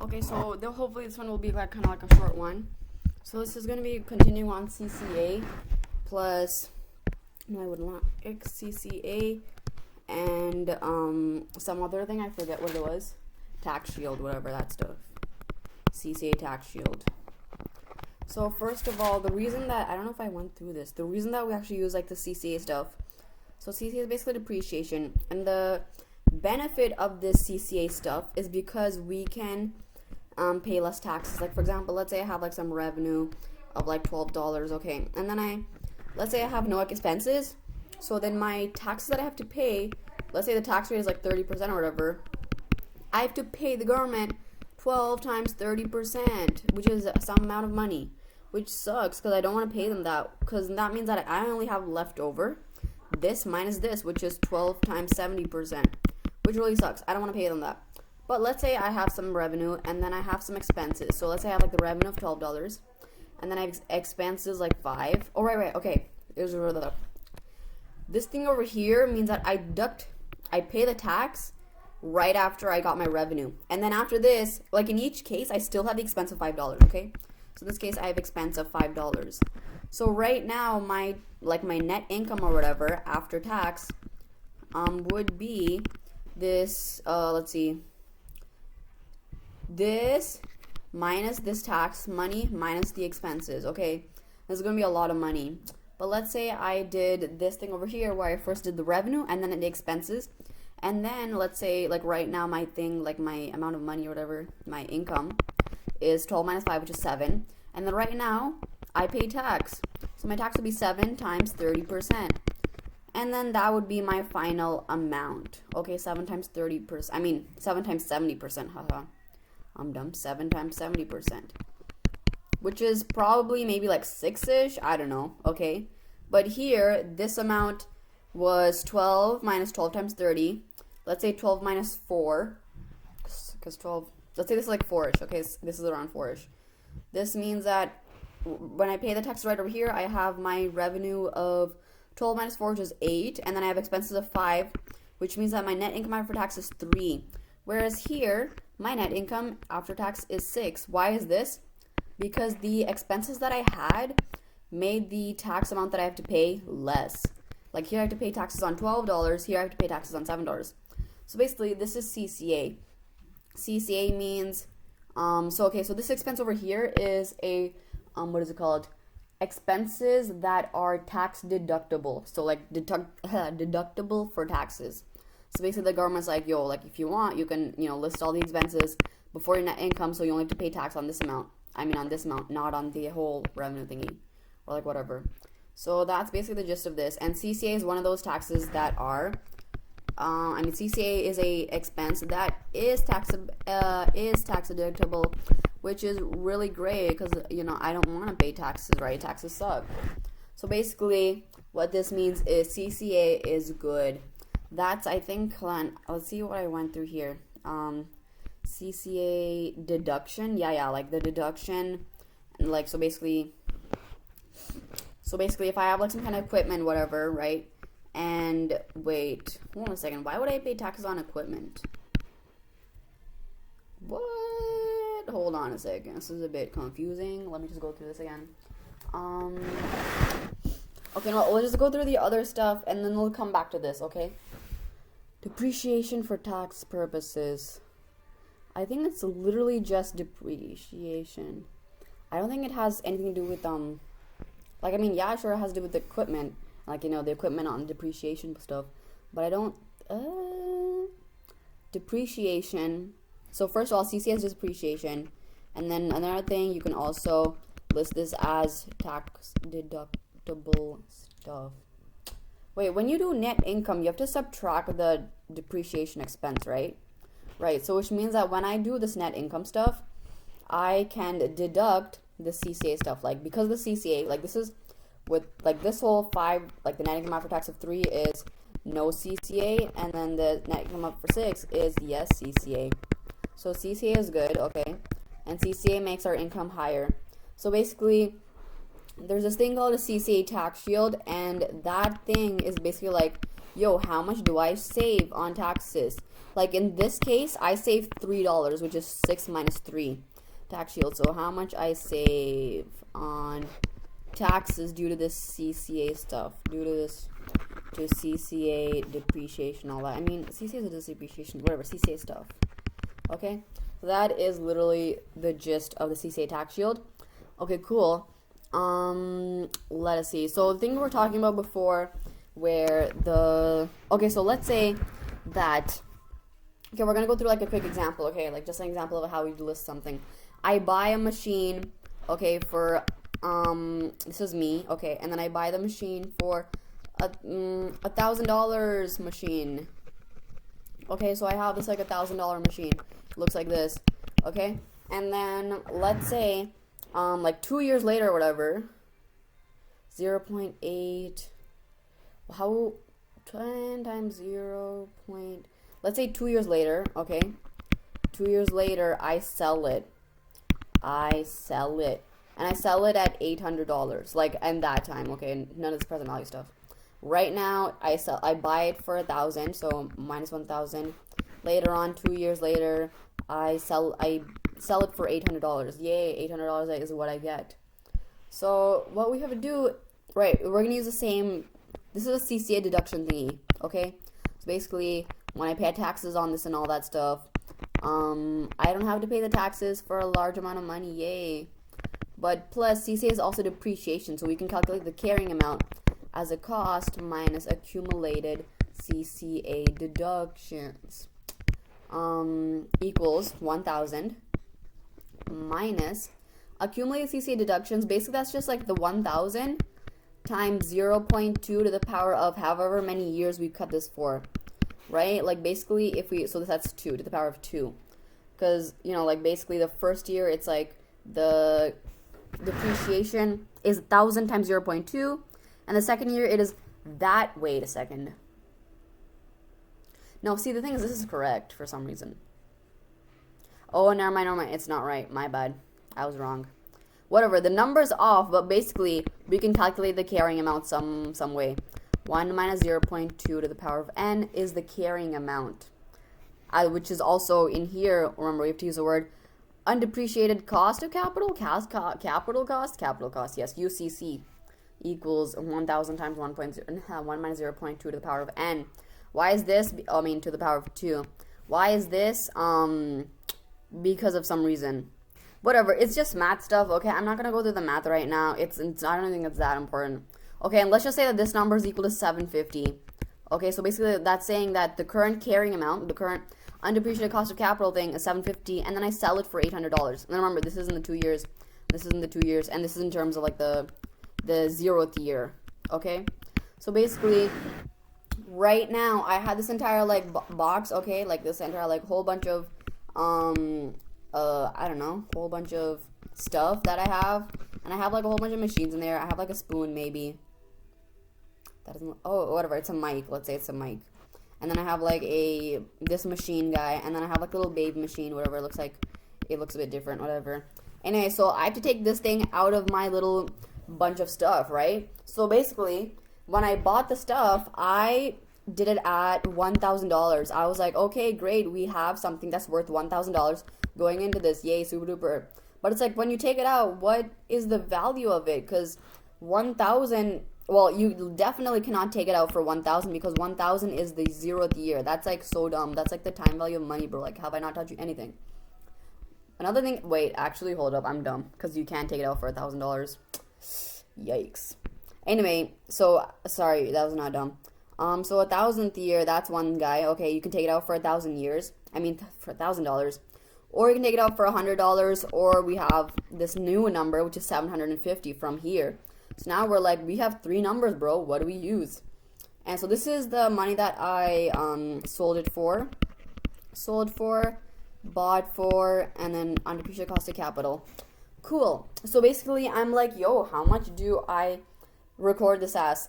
Okay, so hopefully this one will be like kind of like a short one. So this is going to be continuing on CCA plus, no, I would not, CCA and some other thing, I forget what it was, Tax Shield, whatever that stuff, Cca Tax Shield. So first of all, the reason that, I don't know if I went through this, the reason that we actually use like the CCA stuff, so CCA is basically depreciation, and the benefit of this CCA stuff is because we can pay less taxes. Like for example, let's say I have like some revenue of like $12, okay, and then let's say I have no expenses, so then my taxes that I have to pay, let's say the tax rate is like 30% or whatever, I have to pay the government 12 times 30%, which is some amount of money, which sucks because I don't want to pay them that, because that means that I only have leftover this minus this, which is 12 times 70%, which really sucks. I don't want to pay them that. But let's say I have some revenue and then I have some expenses. So let's say I have like the revenue of $12 and then I have expenses like 5. Oh, right, okay. This thing over here means that I pay the tax right after I got my revenue. And then after this, like in each case, I still have the expense of $5, okay? So in this case, I have expense of $5. So right now, my net income or whatever after tax would be this, let's see, this minus this tax money minus the expenses, okay? This is going to be a lot of money. But let's say I did this thing over here where I first did the revenue and then the expenses. And then let's say like right now my thing, like my amount of money or whatever, my income is 12 minus 5, which is 7. And then right now I pay tax. So my tax would be 7 times 30%. And then that would be my final amount. Okay, 7 times 30%. I mean, 7 times 70%. Haha. I'm dumb. 7 times 70%. Which is probably maybe like 6-ish. I don't know. Okay. But here, this amount was 12 minus 12 times 30. Let's say 12 minus 4. Because 12. Let's say this is like 4-ish. Okay, so this is around 4-ish. This means that when I pay the tax right over here, I have my revenue of 12 minus 4, which is 8. And then I have expenses of 5, which means that my net income after tax is 3. Whereas here, my net income after tax is 6. Why is this? Because the expenses that I had made the tax amount that I have to pay less. Like here I have to pay taxes on $12. Here I have to pay taxes on $7. So basically, this is CCA. CCA means, so this expense over here is a, what is it called? Expenses that are tax deductible. So like deductible for taxes. So basically the government's like, yo, like if you want, you can, list all the expenses before your net income, so you only have to pay tax on this amount. I mean on this amount, not on the whole revenue thingy. Or like whatever. So that's basically the gist of this. And CCA is one of those taxes that are, CCA is a expense that is tax deductible, which is really great because, I don't want to pay taxes, right? Taxes suck. So basically, what this means is CCA is good. That's, I think, let's see what I went through here. CCA deduction, like the deduction, and like, so basically, if I have like some kind of equipment, whatever, right? And wait, hold on a second. Why would I pay taxes on equipment? What? Hold on a second. This is a bit confusing. Let me just go through this again. Okay, no, we'll just go through the other stuff and then we'll come back to this, okay? Depreciation for tax purposes. I think it's literally just depreciation. I don't think it has anything to do with, sure it has to do with the equipment. Like, the equipment on depreciation stuff. But I don't, depreciation. So first of all, CCA is depreciation. And then another thing, you can also list this as tax deductible stuff. Wait, when you do net income, you have to subtract the depreciation expense, right? Right, so which means that when I do this net income stuff, I can deduct the CCA stuff. Like, because the CCA, like this is with, like this whole 5, like the net income after tax of 3 is no CCA, and then the net income up for 6 is yes CCA. So CCA is good, okay, and CCA makes our income higher. So basically, there's this thing called a Cca Tax Shield, and that thing is basically like, yo, how much do I save on taxes? Like in this case, I saved $3, which is 6 minus 3 tax shield. So how much I save on taxes due to this CCA stuff, due to this, to CCA depreciation, all that. I mean, CCA is a depreciation, whatever, CCA stuff. Okay, so that is literally the gist of the CCA tax shield. Okay, cool. Let us see. So the thing we were talking about before, where the, okay, so let's say that, okay, we're gonna go through like a quick example, okay, like just an example of how we list something. I buy a machine, okay, for, this is me, okay, and then I buy the machine for $1,000 machine. Okay, so I have this like $1,000 machine. It looks like this, okay, and then let's say, like 2 years later or whatever, 0.8, how, 10 times 0. Let's say 2 years later, okay, 2 years later, I sell it, and I sell it at $800, like, in that time, okay, none of this present value stuff. Right now, I buy it for 1,000, so minus 1,000. Later on, 2 years later, I sell it for $800. Yay, $800 is what I get. So what we have to do, right, we're gonna use the same, this is a CCA deduction thingy, okay? So basically, when I pay taxes on this and all that stuff, I don't have to pay the taxes for a large amount of money, yay. But plus, CCA is also depreciation, so we can calculate the carrying amount as a cost minus accumulated CCA deductions. Equals 1,000 minus accumulated CCA deductions. Basically, that's just like the 1,000 times 0.2 to the power of however many years we cut this for, right? Like basically, if we, so that's 2 to the power of 2, because, you know, like basically the first year, it's like the depreciation is 1,000 times 0.2, and the second year it is that, wait a second. No, see, the thing is, this is correct for some reason. Oh, never mind, it's not right. My bad. I was wrong. Whatever, the number's off, but basically, we can calculate the carrying amount some way. 1 minus 0.2 to the power of n is the carrying amount, which is also in here. Remember, we have to use the word undepreciated cost of capital, capital cost, yes, UCC, equals 1,000 times 1 minus 0.2 to the power of n. Why is this? I mean, to the power of 2. Why is this? Because of some reason. Whatever, it's just math stuff, okay? I'm not going to go through the math right now. I don't think it's that important. Okay, and let's just say that this number is equal to 750. Okay, so basically that's saying that the current carrying amount, the current undepreciated cost of capital thing is 750, and then I sell it for $800. And then remember, this is in the 2 years, this is in the 2 years, and this is in terms of like the 0th year, okay? So basically, right now, I had this entire like box, okay, like this entire like whole bunch of, I don't know, whole bunch of stuff that I have, and I have like a whole bunch of machines in there. I have like a spoon, maybe. That doesn't, oh, whatever, it's a mic, let's say it's a mic. And then I have like this machine guy, and then I have like a little baby machine, whatever, it looks like, it looks a bit different, whatever. Anyway, so I have to take this thing out of my little bunch of stuff, right? So basically, when I bought the stuff, I did it at $1,000. I was like, okay, great, we have something that's worth $1,000 going into this, yay, super duper. But it's like, when you take it out, what is the value of it? Because 1,000, well, you definitely cannot take it out for 1,000, because 1,000 is the 0th year. That's like so dumb. That's like the time value of money, bro. Like, have I not taught you anything? Another thing, wait, actually, hold up, I'm dumb, because you can't take it out for $1,000. Yikes. Anyway, so, sorry, that was not dumb. So 1,000th year, that's one guy. Okay, you can take it out for 1,000 years. I mean, for $1,000. Or you can take it out for $100, or we have this new number, which is 750 from here. So now we're like, we have 3 numbers, bro. What do we use? And so this is the money that I sold for, bought for, and then undepreciated cost of capital. Cool. So basically, I'm like, yo, how much do I record this as?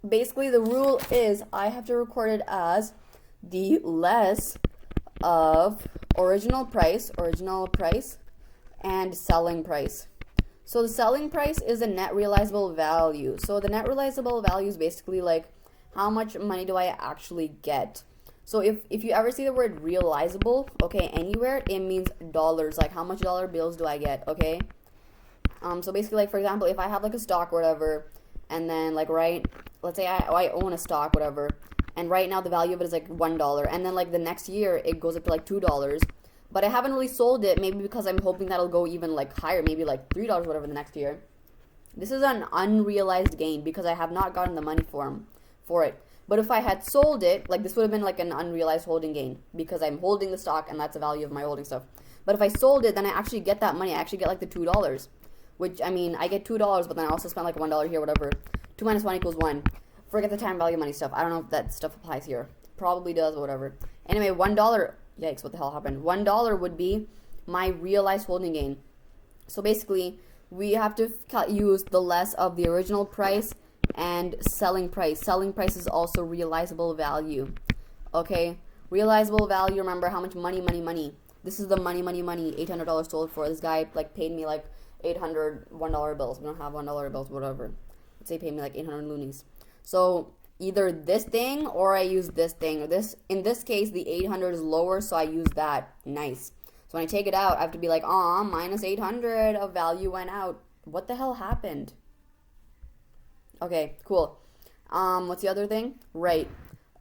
Basically, the rule is I have to record it as the less of original price, and selling price. So the selling price is the net realizable value. So the net realizable value is basically like, how much money do I actually get? So if you ever see the word realizable, okay, anywhere, it means dollars. Like, how much dollar bills do I get, okay? So basically, like, for example, if I have, like, a stock or whatever, and then, like, right, let's say I own a stock, whatever, and right now the value of it is, like, $1, and then, like, the next year, it goes up to, like, $2, but I haven't really sold it, maybe because I'm hoping that'll go even, like, higher, maybe, like, $3, whatever, the next year. This is an unrealized gain because I have not gotten the money for it. But if I had sold it, like, this would have been like an unrealized holding gain because I'm holding the stock and that's the value of my holding stuff. But if I sold it, then I actually get that money. I actually get like the $2, which, I mean, I get $2, but then I also spent like $1 here, whatever. 2 minus 1 equals 1. Forget the time value of money stuff. I don't know if that stuff applies here. Probably does, whatever. Anyway, $1. Yikes, what the hell happened? $1 would be my realized holding gain. So basically, we have to use the less of the original price and selling price. Selling price is also realizable value. Okay, realizable value, remember how much money. This is the money. $800 sold for. This guy like paid me like 800 $1 bills. We don't have $1 bills, whatever. Let's say he paid me like 800 loonies. So either this thing or I use this thing. This, in this case, the 800 is lower, so I use that. Nice. So when I take it out, I have to be like, minus 800 of value went out. What the hell happened? Okay, cool. What's the other thing? Right.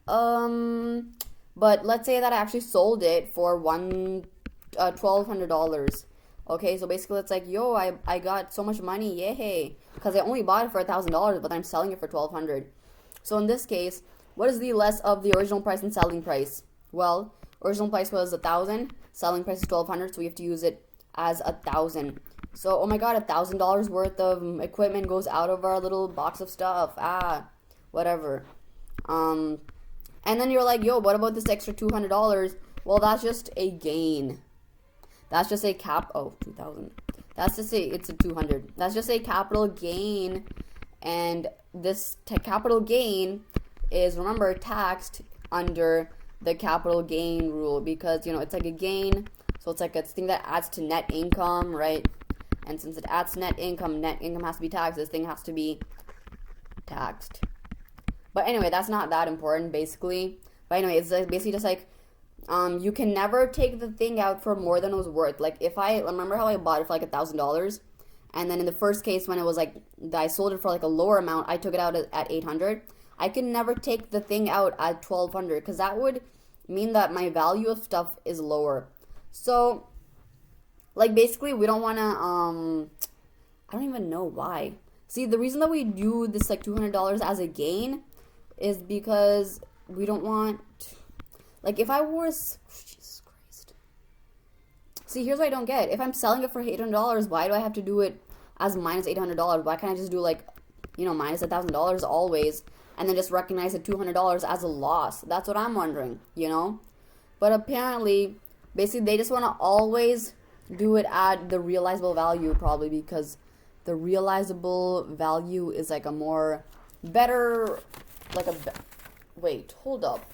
But let's say that I actually sold it for $1,200. Okay, so basically it's like, yo, I got so much money, yay, because I only bought it for $1,000, but I'm selling it for $1,200. So in this case, what is the less of the original price and selling price? Well, original price was 1,000, selling price is 1,200, so we have to use it as 1,000. So, oh my god, $1,000 worth of equipment goes out of our little box of stuff. Whatever. And then you're like, yo, what about this extra $200? Well, that's just a gain. That's just a 2,000. That's just it's a 200. That's just a capital gain. And this capital gain is, remember, taxed under the capital gain rule because, you know, it's like a gain. So it's like a thing that adds to net income, right? And since it adds net income has to be taxed. This thing has to be taxed. But anyway, that's not that important, basically. But anyway, it's like basically just like, you can never take the thing out for more than it was worth. Like, if I remember how I bought it for like $1,000, and then in the first case when it was like I sold it for like a lower amount, I took it out at 800. I can never take the thing out at 1,200 because that would mean that my value of stuff is lower. So, like, basically, we don't want to, I don't even know why. See, the reason that we do this, like, $200 as a gain is because we don't want, like, if I was, Jesus Christ. See, here's what I don't get. If I'm selling it for $800, why do I have to do it as minus $800? Why can't I just do, like, you know, minus $1,000 always, and then just recognize the $200 as a loss? That's what I'm wondering, you know? But apparently, basically, they just want to always do it at the realizable value, probably because the realizable value is like a more better, like a wait, hold up.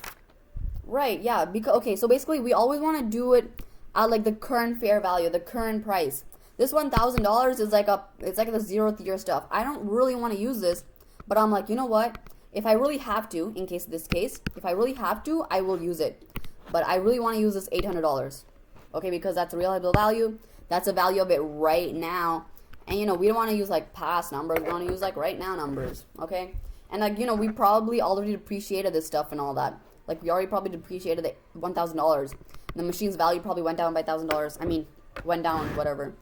Right, yeah, because okay, so basically we always want to do it at like the current fair value, the current price. This $1,000 is like it's like the 0th year stuff. I don't really want to use this, but I'm like, you know what? If I really have to, in this case, if I really have to, I will use it. But I really want to use this $800. Okay, because that's a realizable value. That's a value of it right now. And, you know, we don't want to use, like, past numbers. We want to use, like, right now numbers. Okay? And, like, you know, we probably already depreciated this stuff and all that. Like, we already probably depreciated the $1,000. The machine's value probably went down by $1,000. I mean, went down, whatever.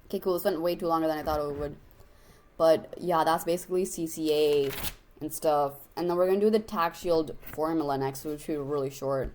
Okay, cool. This went way too longer than I thought it would. But, yeah, that's basically Cca and stuff. And then we're going to do the tax shield formula next, which will be really short.